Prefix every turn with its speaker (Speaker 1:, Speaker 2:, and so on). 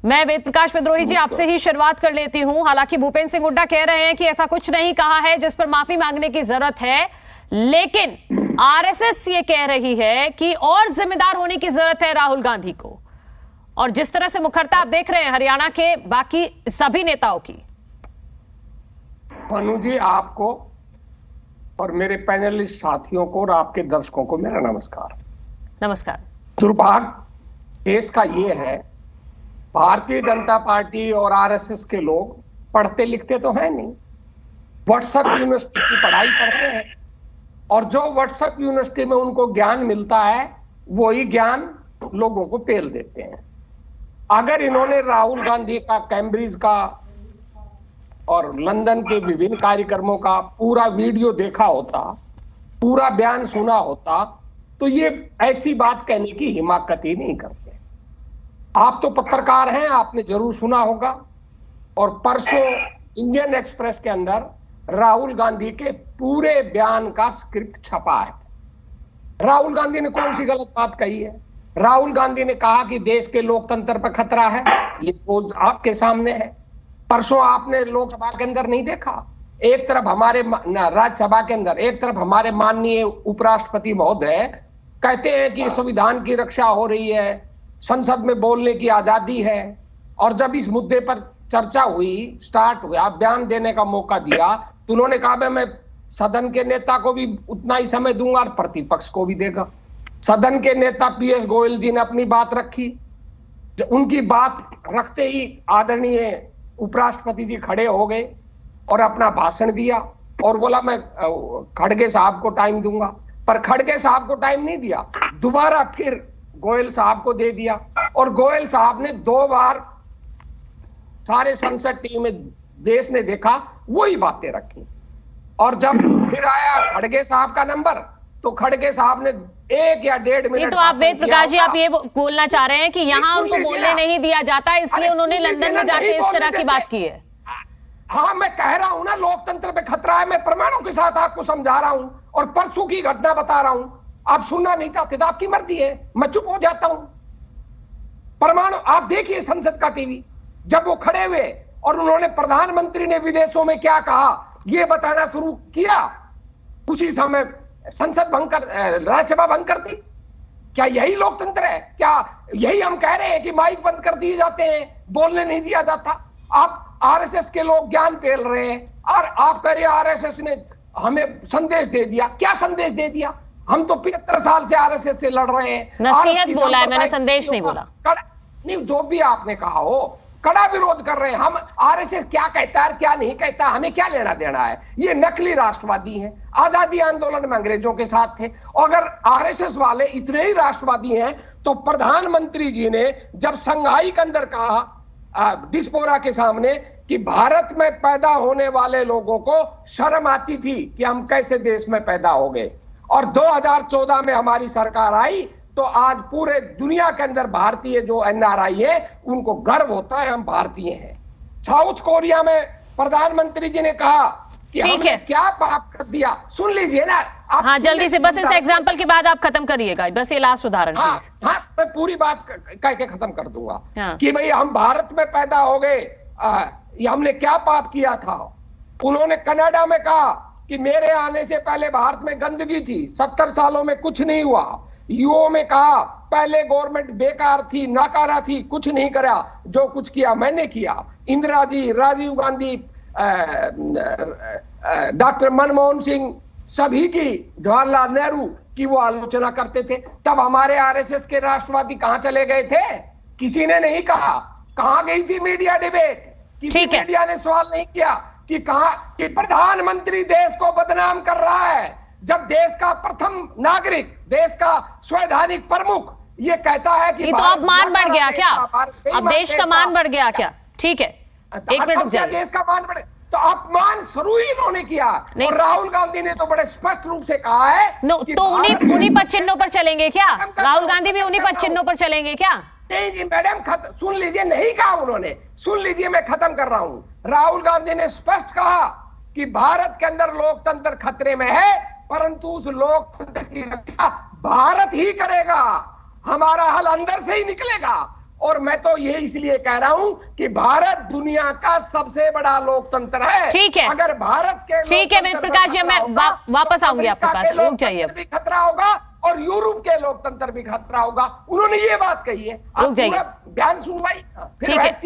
Speaker 1: मैं वेद प्रकाश विद्रोही जी आपसे ही शुरुआत कर लेती हूं। हालांकि भूपेंद्र सिंह हुड्डा कह रहे हैं कि ऐसा कुछ नहीं कहा है जिस पर माफी मांगने की जरूरत है, लेकिन आरएसएस ये कह रही है कि और जिम्मेदार होने की जरूरत है राहुल गांधी को। और जिस तरह से मुखरता आप देख रहे हैं हरियाणा के बाकी सभी नेताओं की।
Speaker 2: मनु जी, आपको और मेरे पैनलिस्ट साथियों को और आपके दर्शकों को मेरा नमस्कार।
Speaker 1: नमस्कार।
Speaker 2: दुर्भाग्य देश का ये है, भारतीय जनता पार्टी और आरएसएस के लोग पढ़ते लिखते तो हैं नहीं, व्हाट्सएप यूनिवर्सिटी की पढ़ाई पढ़ते हैं और जो व्हाट्सएप यूनिवर्सिटी में उनको ज्ञान मिलता है वही ज्ञान लोगों को पेल देते हैं। अगर इन्होंने राहुल गांधी का, कैम्ब्रिज का और लंदन के विभिन्न कार्यक्रमों का पूरा वीडियो देखा होता, पूरा बयान सुना होता, तो ये ऐसी बात कहने की हिम्मत ही नहीं करते। आप तो पत्रकार हैं, आपने जरूर सुना होगा। और परसों इंडियन एक्सप्रेस के अंदर राहुल गांधी के पूरे बयान का स्क्रिप्ट छपा है। राहुल गांधी ने कौन सी गलत बात कही है? राहुल गांधी ने कहा कि देश के लोकतंत्र पर खतरा है, ये पोज आपके सामने है। परसों आपने लोकसभा के अंदर नहीं देखा, एक तरफ हमारे राज्यसभा के अंदर, एक तरफ हमारे माननीय उपराष्ट्रपति महोदय कहते हैं कि संविधान की रक्षा हो रही है, संसद में बोलने की आजादी है। और जब इस मुद्दे पर चर्चा हुई, स्टार्ट हुआ, बयान देने का मौका दिया, तो उन्होंने कहा मैं सदन के नेता को भी उतना ही समय दूंगा और प्रतिपक्ष को भी देगा। सदन के नेता पीएस गोयल जी ने अपनी बात रखी। उनकी बात रखते ही आदरणीय उपराष्ट्रपति जी खड़े हो गए और अपना भाषण दिया और बोला मैं खड़गे साहब को टाइम दूंगा, पर खड़गे साहब को टाइम नहीं दिया, दोबारा फिर गोयल साहब को दे दिया। और गोयल साहब ने 2 बार सारे संसद टीवी में देश ने देखा वही बातें रखी। और जब फिर आया खड़गे साहब का नंबर, तो खड़गे साहब ने 1 या 1.5 मिनट।
Speaker 1: तो आप वेद प्रकाश जी, आप ये बोलना चाह रहे हैं कि यहाँ उनको बोलने नहीं दिया जाता, इसलिए उन्होंने लंदन में जाके इस तरह की बात की है?
Speaker 2: हाँ, मैं कह रहा हूं ना, लोकतंत्र पे खतरा है। मैं प्रमाणों के साथ आपको समझा रहा हूं और परसों की घटना बता रहा हूं। आप सुनना नहीं चाहते तो आपकी मर्जी है, मैं चुप हो जाता हूं। परमाणु आप देखिए संसद का टीवी, जब वो खड़े हुए और उन्होंने प्रधानमंत्री ने विदेशों में क्या कहा ये बताना शुरू किया, उसी समय संसद भंग कर, राज्यसभा भंग कर दी। क्या यही लोकतंत्र है? क्या यही हम कह रहे हैं कि माइक बंद कर दिए जाते हैं, बोलने नहीं दिया जाता? आप आरएसएस के लोग ज्ञान पेल रहे हैं और आप कह रहे आरएसएस ने हमें संदेश दे दिया। क्या संदेश दे दिया? हम तो 75 साल से आरएसएस से लड़ रहे हैं।
Speaker 1: नसीहत बोला है मैंने, संदेश नहीं बोला।
Speaker 2: नहीं, जो भी आपने कहा हो, कड़ा विरोध कर रहे हैं हम। आरएसएस क्या कहता है क्या नहीं कहता, हमें क्या लेना देना है? ये नकली राष्ट्रवादी हैं, आजादी आंदोलन में अंग्रेजों के साथ थे। और अगर आरएसएस वाले इतने ही राष्ट्रवादी हैं तो प्रधानमंत्री जी ने जब संघाई के अंदर कहा डिस्पोरा के सामने कि भारत में पैदा होने वाले लोगों को शर्म आती थी कि हम कैसे देश में पैदा हो गए, और 2014 में हमारी सरकार आई तो आज पूरे दुनिया के अंदर भारतीय जो एनआरआई है उनको गर्व होता है, हम भारतीय हैं। साउथ कोरिया में प्रधानमंत्री जी ने कहा कि हमने क्या पाप कर दिया। सुन लीजिए ना आप।
Speaker 1: हाँ, जल्दी से, बस इस एग्जांपल के बाद आप खत्म करिएगा, बस ये लास्ट उदाहरण।
Speaker 2: हाँ, मैं पूरी बात कह के खत्म कर दूंगा। कि भाई हम भारत में पैदा हो गए, ये हमने क्या पाप किया था। उन्होंने कनाडा में कहा कि मेरे आने से पहले भारत में गंदगी थी, 70 सालों में कुछ नहीं हुआ। यूओ में कहा पहले गवर्नमेंट बेकार थी, नाकारा थी, कुछ नहीं करा, जो कुछ किया मैंने किया। इंदिरा जी, राजीव गांधी, डॉक्टर मनमोहन सिंह, सभी की, जवाहरलाल नेहरू की वो आलोचना करते थे। तब हमारे आरएसएस के राष्ट्रवादी कहां चले गए थे? किसी ने नहीं कहा। कहां गई थी मीडिया डिबेट? किसी मीडिया ने सवाल नहीं किया कि कहा कि प्रधानमंत्री देश को बदनाम कर रहा है, जब देश का प्रथम नागरिक, देश का संवैधानिक प्रमुख ये कहता है कि
Speaker 1: ये तो अपमान बढ़ गया क्या? अब देश का मान बढ़ गया क्या? ठीक है, एक मिनट रुक जाइए।
Speaker 2: देश का मान बढ़े तो अपमान शुरू ही इन्होंने किया। और राहुल गांधी ने तो बड़े स्पष्ट रूप से कहा है
Speaker 1: तो उन्हीं पद चिन्हों पर चलेंगे क्या? राहुल गांधी भी उन्हीं पद चिन्हों पर चलेंगे क्या?
Speaker 2: नहीं जी मैडम, सुन लीजिए, नहीं कहा उन्होंने, सुन लीजिए, मैं खत्म कर रहा हूं। राहुल गांधी ने स्पष्ट कहा कि भारत के अंदर लोकतंत्र खतरे में है, परंतु उस लोकतंत्र की रक्षा भारत ही करेगा। हमारा हल अंदर से ही निकलेगा और मैं तो ये इसलिए कह रहा हूं कि भारत दुनिया का सबसे बड़ा लोकतंत्र है।
Speaker 1: ठीक है,
Speaker 2: अगर भारत के
Speaker 1: ठीक है वेद प्रकाश जी, मैं वापस आऊंगी आपके पास, रुक जाइए,
Speaker 2: भी खतरा होगा और यूरोप के लोकतंत्र भी खतरा होगा। उन्होंने ये बात कही है,
Speaker 1: रुक जाइए,
Speaker 2: बयान सुनवाई
Speaker 1: ठीक है।